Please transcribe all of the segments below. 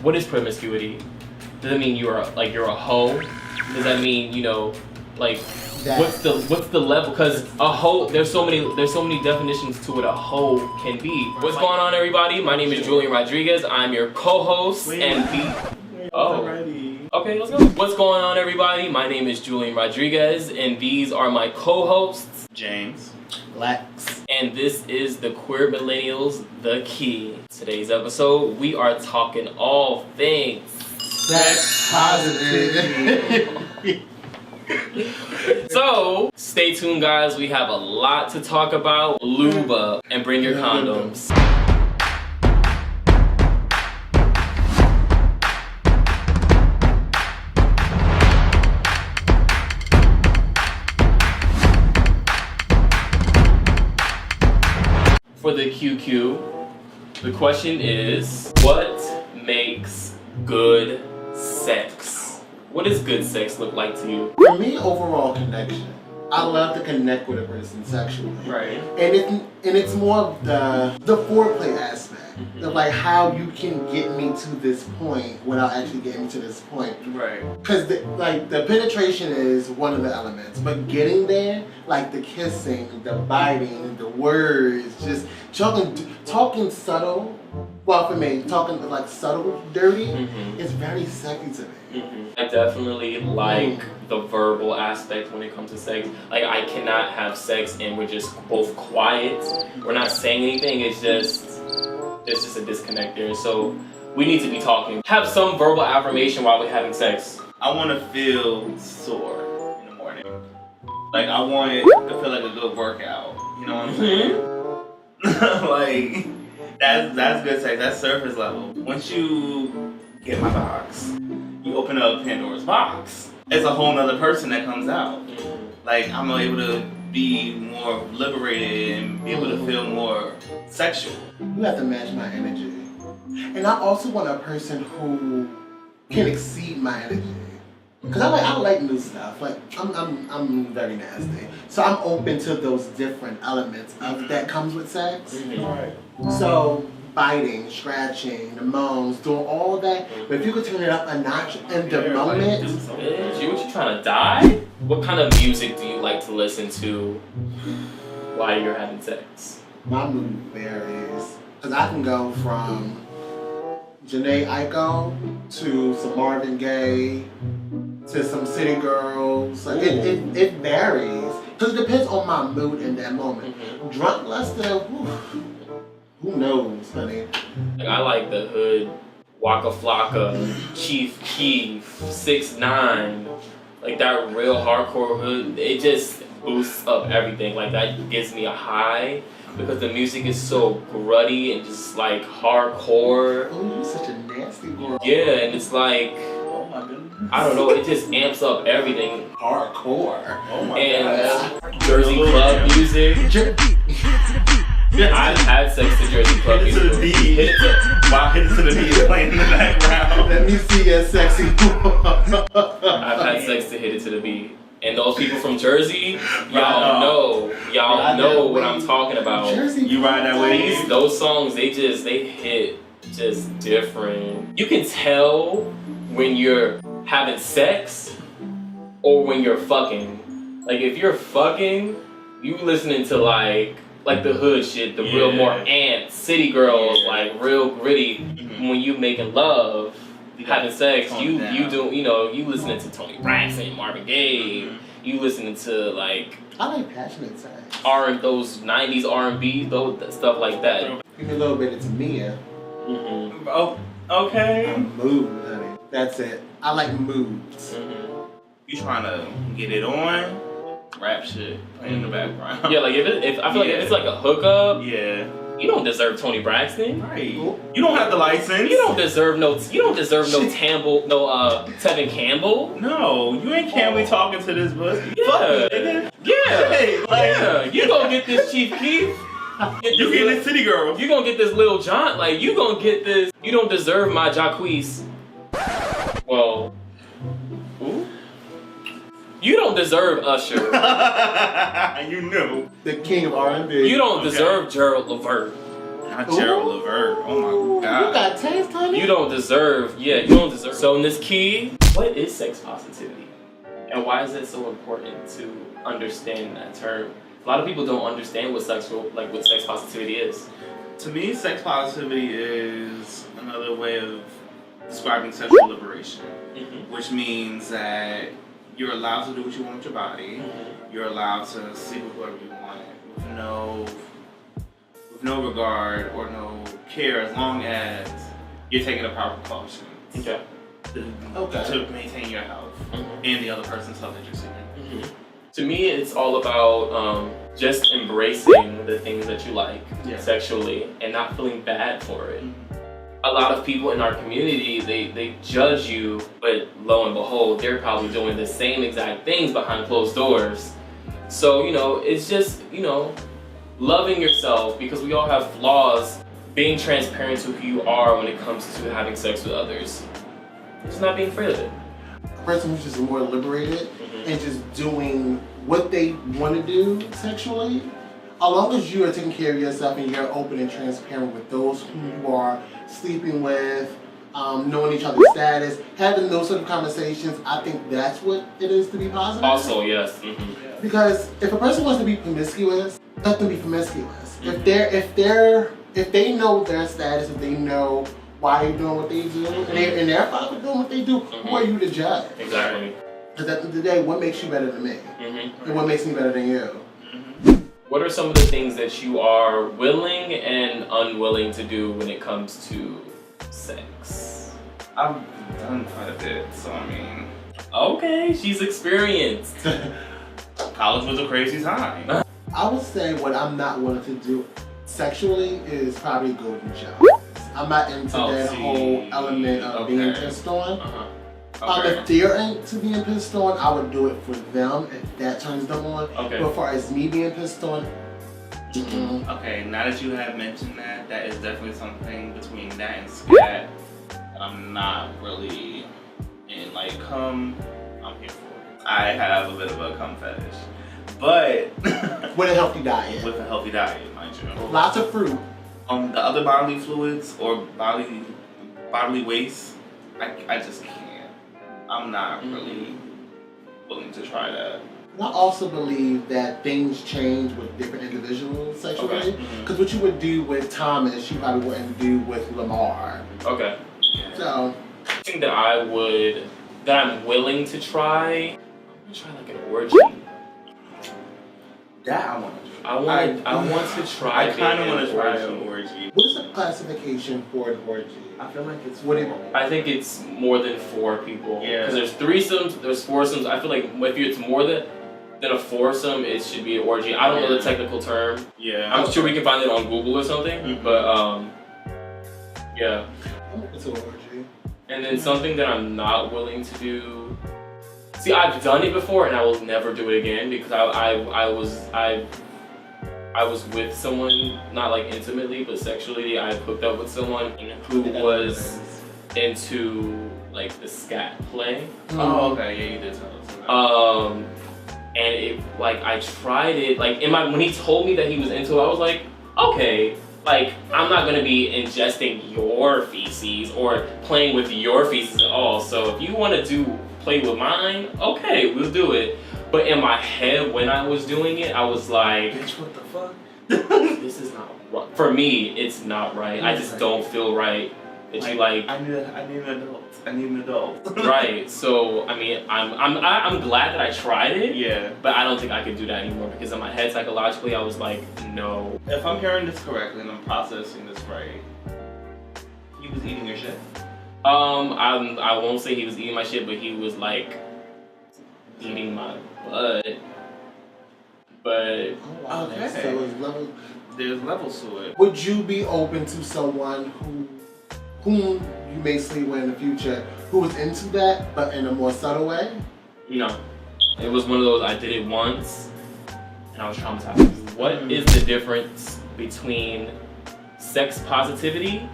what is promiscuity? Does that mean you're a hoe? Does that mean, you know, like what's the level? Because a hoe, there's so many definitions to what a hoe can be. What's going on, everybody? My name is Julian Rodriguez. I'm your co-host Okay, let's go. What's going on, everybody? My name is Julian Rodriguez, and these are my co-hosts, James, Lex, and this is the Queer Millennials, The Key. Today's episode, we are talking all things sex positive. So, stay tuned, guys. We have a lot to talk about. Lube up and bring your condoms. For the QQ, the question is, what makes good sex? What does good sex look like to you? For me, overall connection. I love to connect with a person sexually. Right. And it's more of the foreplay aspect of like how you can get me to this point without actually getting me to this point. Right. Because the penetration is one of the elements, but getting there, like the kissing, the biting, the words, just talking subtle. Well, for me, talking like subtle, dirty, is very sexy to me. I definitely like the verbal aspect when it comes to sex. Like, I cannot have sex and we're just both quiet. We're not saying anything. It's just a disconnect there. So we need to be talking. Have some verbal affirmation while we're having sex. I want to feel sore in the morning. Like, I want it to feel like a good workout. You know what I'm saying? Like, that's good sex. That's surface level. Once you get my box, you open up Pandora's box. It's a whole nother person that comes out. Like, I'm able to be more liberated and be able to feel more sexual. You have to match my energy. And I also want a person who can exceed my energy. Cause I like new stuff. Like I'm very nasty. So I'm open to those different elements of that comes with sex. Right. So biting, scratching, the moans, doing all of that. But if you could turn it up a notch in the moment. What you trying to die? What kind of music do you like to listen to while you're having sex? My mood varies. Cause I can go from Janae Aiko to some Marvin Gaye to some City Girls. Like it varies. Cause it depends on my mood in that moment. Drunk luster, who knows, honey? Like, I like the hood, Waka Flocka, Chief Keef, 6ix9ine, like that real hardcore hood. It just boosts up everything. Like, that gives me a high because the music is so grutty and just like hardcore. Oh, you're such a nasty girl. Yeah, and it's like, Oh my goodness. I don't know, it just amps up everything. Hardcore. Oh my And god. Jersey club music. I've had sex to Jersey club Hit it music. to the beat. Wow, hit it to the beat playing in the background. Let me see your sexy I've had sex to hit it to the beat. And those people from Jersey, y'all know what I'm talking about. Jersey, You ride that way? Those songs, they hit just different. You can tell when you're having sex or when you're fucking. Like, if you're fucking, you listening to like the hood shit, the real more ants, city girls, like real gritty. When you making love, having sex, you listening to Tony Braxton, Marvin Gaye. You listening to like I like passionate sex. those 90s R&B, those stuff like that. Give me a little bit into Mia. Oh, okay. Mood, honey. That's it. I like moods. You trying to get it on? Rap shit playing in the background. Yeah, like if I feel like if it's like a hookup, Yeah. you don't deserve Tony Braxton. Right. You don't have the license. You don't deserve no Tevin Campbell. No, you ain't can't be talking to this bus. Yeah. Fuck me, nigga. Yeah. Hey, like, Yeah. You gonna get this Chief Keef. You get this City Girl. You gonna get this Lil Jon. Like, you gonna get this. You don't deserve my Jacquees. Well, ooh. You don't deserve Usher. You knew. The king of R&B. You don't deserve Gerald Levert. Not Gerald Levert. Oh my god. You got taste, honey. You don't deserve. So in this key, what is sex positivity, and why is it so important to understand that term? A lot of people don't understand what sex positivity is. To me, sex positivity is another way of describing sexual liberation, which means that you're allowed to do what you want with your body. You're allowed to sleep with whoever you want with no regard or no care, as long as you're taking the proper precautions to maintain your health and the other person's health that you're seeking. To me, it's all about just embracing the things that you like sexually and not feeling bad for it. A lot of people in our community, they judge you, but lo and behold, they're probably doing the same exact things behind closed doors. So, it's just, loving yourself, because we all have flaws, being transparent to who you are when it comes to having sex with others. Just not being afraid of it. A person who's just more liberated and just doing what they want to do sexually, as long as you are taking care of yourself and you're open and transparent with those who you are sleeping with, knowing each other's status, having those sort of conversations, I think that's what it is to be positive. Also, yes. Because if a person wants to be promiscuous, let them be promiscuous. If they know their status, if they know why they're doing what they do, and they're fine with doing what they do, who are you to judge? Exactly. Because at the end of the day, what makes you better than me? And what makes me better than you? What are some of the things that you are willing and unwilling to do when it comes to sex? I've done quite a bit, so I mean... Okay, she's experienced. College was a crazy time. I would say what I'm not willing to do sexually is probably golden showers. I'm not into that whole element of being pissed on. If they're into being pissed on, I would do it for them if that turns them on. But as far as me being pissed on, okay, now that you have mentioned that, that is definitely something between that and scat that I'm not really in. Like, cum, I'm here for it. I have a bit of a cum fetish. But with a healthy diet. With a healthy diet, mind you. Lots of fruit. The other bodily fluids or bodily waste, I just can't. I'm not really willing to try that. I also believe that things change with different individuals sexually. Because what you would do with Thomas, you probably wouldn't do with Lamar. Okay. So, something that I'm willing to try. I'm gonna try like an orgy. That I want to try. I want to try. I kind of want to try an orgy. What is the classification for an orgy? I feel like it's I think it's more than 4 people. Yeah. Because there's threesomes, there's foursomes. I feel like if it's more than a foursome, it should be an orgy. I don't know the technical term. Yeah. I'm sure we can find it on Google or something. But yeah. It's an orgy. And then something that I'm not willing to do. See, I've done it before, and I will never do it again because I was with someone, not like intimately, but sexually. I hooked up with someone who was into like the scat play. Oh, okay, yeah, you did tell us. And it I tried it when he told me that he was into it, I was like, okay, I'm not gonna be ingesting your feces or playing with your feces at all. So if you want to play with mine, okay, we'll do it. But in my head, when I was doing it, I was like, bitch, what the fuck? This is not right. For me, it's not right. I just don't feel right. That you I need an adult. I need an adult. Right. So I mean, I'm glad that I tried it. Yeah. But I don't think I could do that anymore because in my head, psychologically, I was like, no. If I'm hearing this correctly and I'm processing this right, he was eating your shit. I won't say he was eating my shit, but he was eating my butt. But okay. So there's levels to it. Would you be open to someone whom you may sleep with in the future who was into that but in a more subtle way? No. It was one of those, I did it once and I was traumatized. What is the difference between sex positivity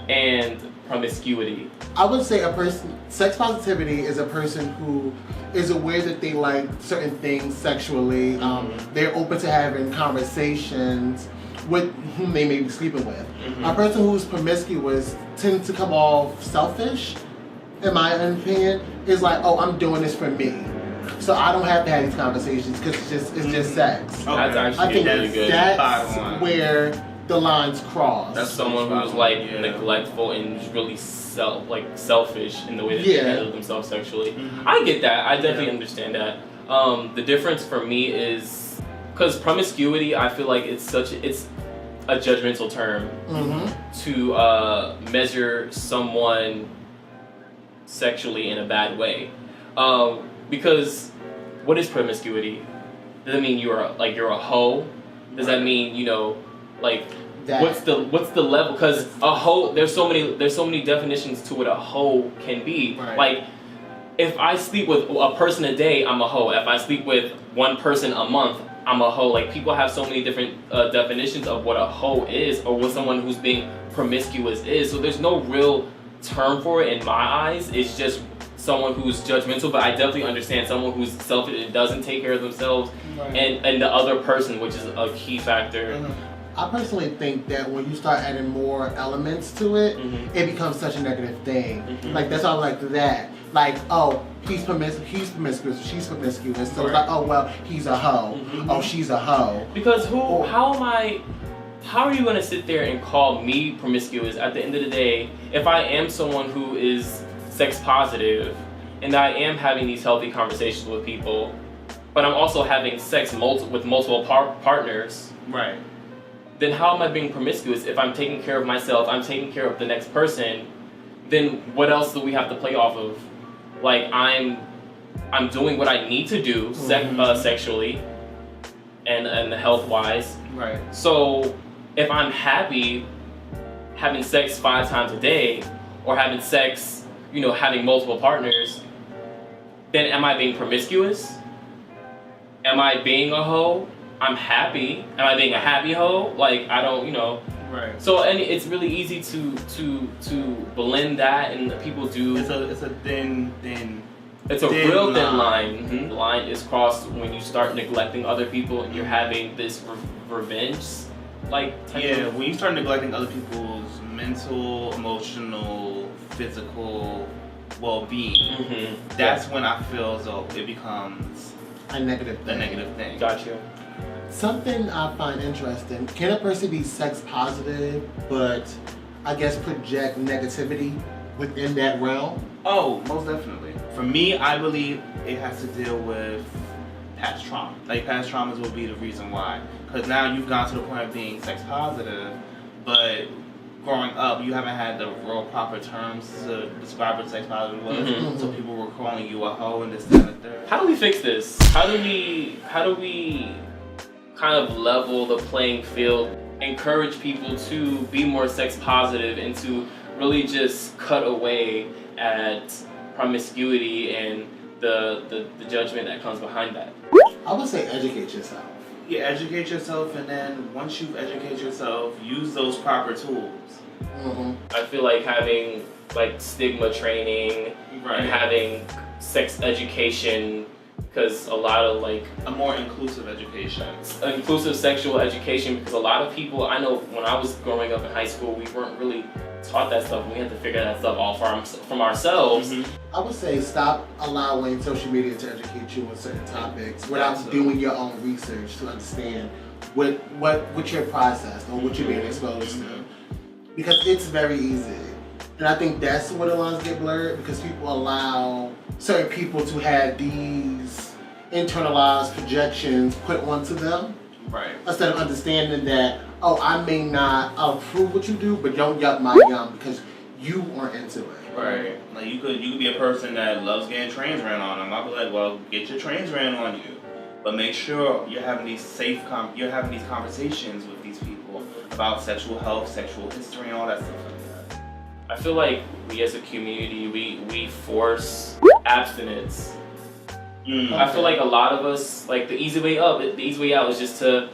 and promiscuity? I would say sex positivity is a person who is aware that they like certain things sexually. They're open to having conversations with whom they may be sleeping with. Mm-hmm. A person who's promiscuous tends to come off selfish, in my opinion. Is like, oh, I'm doing this for me, so I don't have to have these conversations because it's just sex. Okay. That's I actually think really good. that's where the lines cross. That's someone who's like neglectful and really selfish in the way that they handle themselves sexually. Mm-hmm. I get that. I definitely understand that. The difference for me is because promiscuity, I feel like it's a judgmental term to measure someone sexually in a bad way. Because what is promiscuity? Does that mean you're a hoe? Does that mean what's the level? Because a hoe, there's so many definitions to what a hoe can be. Right. Like, if I sleep with a person a day, I'm a hoe. If I sleep with one person a month, I'm a hoe. Like, people have so many different definitions of what a hoe is or what someone who's being promiscuous is. So there's no real term for it in my eyes. It's just someone who's judgmental, but I definitely understand someone who's selfish and doesn't take care of themselves, and the other person, which is a key factor. I personally think that when you start adding more elements to it, it becomes such a negative thing. Like, that's all like that. Like, oh, he's promiscuous, she's promiscuous. So it's like, oh, well, he's a hoe. Oh, she's a hoe. Because how are you going to sit there and call me promiscuous at the end of the day if I am someone who is sex positive and I am having these healthy conversations with people, but I'm also having sex with multiple partners? Right. Then how am I being promiscuous if I'm taking care of myself, I'm taking care of the next person? Then what else do we have to play off of? Like, I'm doing what I need to do sexually and health-wise. Right. So if I'm happy having sex 5 times a day or having sex, having multiple partners, then am I being promiscuous? Am I being a hoe? I'm happy. Am I being a happy hoe? Like, I don't, Right. So, and it's really easy to blend that, and people do. It's a thin. It's a real thin line. The line is crossed when you start neglecting other people and you're having this revenge, type of. When you start neglecting other people's mental, emotional, physical well-being, that's when I feel as though it becomes a negative thing. Got you. Something I find interesting, can a person be sex positive but I guess project negativity within that realm? Oh, most definitely. For me, I believe it has to deal with past trauma. Like, past traumas will be the reason why. Because now you've gone to the point of being sex positive, but growing up, you haven't had the real proper terms to describe what sex positive was. So people were calling you a hoe and this, that, and the third. How do we fix this? How do we kind of level the playing field, encourage people to be more sex positive and to really just cut away at promiscuity and the judgment that comes behind that? I would say educate yourself. Yeah, educate yourself, and then once you educate yourself, use those proper tools. I feel like having stigma training and having sex education, because a lot of a more inclusive education. Inclusive sexual education, because a lot of people, I know when I was growing up in high school, we weren't really taught that stuff. We had to figure that stuff out from ourselves. I would say stop allowing social media to educate you on certain topics without doing your own research to understand what your process or what you're being exposed to. Because it's very easy. And I think that's where the lines get blurred, because people allow certain people to have these internalized projections put onto them. Right. Instead of understanding that, oh, I may not approve what you do, but don't yuck my yum because you aren't into it. Right. Like, you could be a person that loves getting trains ran on them. I'll be like, well, get your trains ran on you. But make sure you're having these you're having these conversations with these people about sexual health, sexual history, and all that stuff like that. I feel like we as a community, we force abstinence. I feel like a lot of us, the easy way up, the easy way out is just to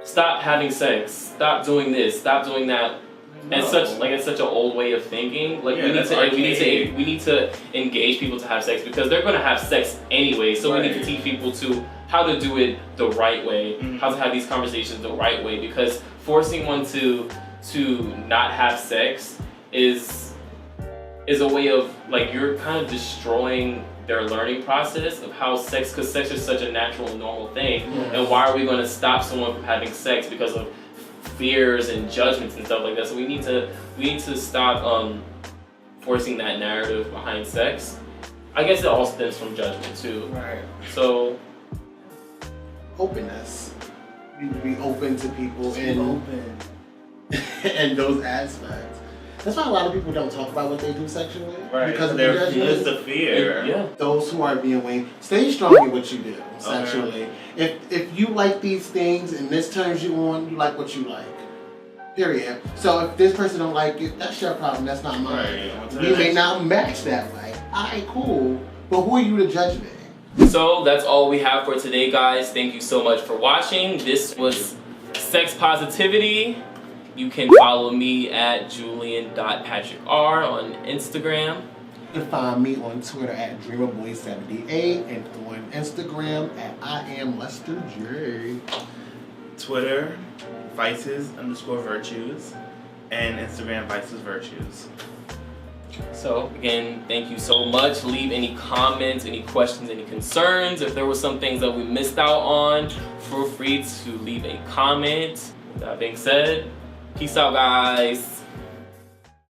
stop having sex, stop doing this, stop doing that And it's such an old way of thinking. Like we need to engage people to have sex because they're gonna have sex anyway. So we need to teach people to how to do it the right way, how to have these conversations the right way. Because forcing one to not have sex is a way of like you're kind of destroying their learning process of how sex, because sex is such a natural and normal thing. And why are we going to stop someone from having sex because of fears and judgments and stuff like that? So we need to stop forcing that narrative behind sex. I guess it all stems from judgment too. Right. So openness. You need to be open to people and open. and those aspects. That's why a lot of people don't talk about what they do sexually. Right. Because of there's the fear. Yeah. Those who are being weaned, stay strong in what you do sexually. If you like these things and this turns you on, you like what you like. Period. So if this person don't like it, that's your problem. That's not mine. Right. We may not match that way. Alright, cool. But who are you to judge me? So that's all we have for today, guys. Thank you so much for watching. This was Sex Positivity. You can follow me at julian.patrickr on Instagram. You can find me on Twitter at dreamerboy78 and on Instagram at IamLesterJ. Twitter, vices_virtues, and Instagram, vicesvirtues. So again, thank you so much. Leave any comments, any questions, any concerns. If there were some things that we missed out on, feel free to leave a comment. With that being said, peace out, guys.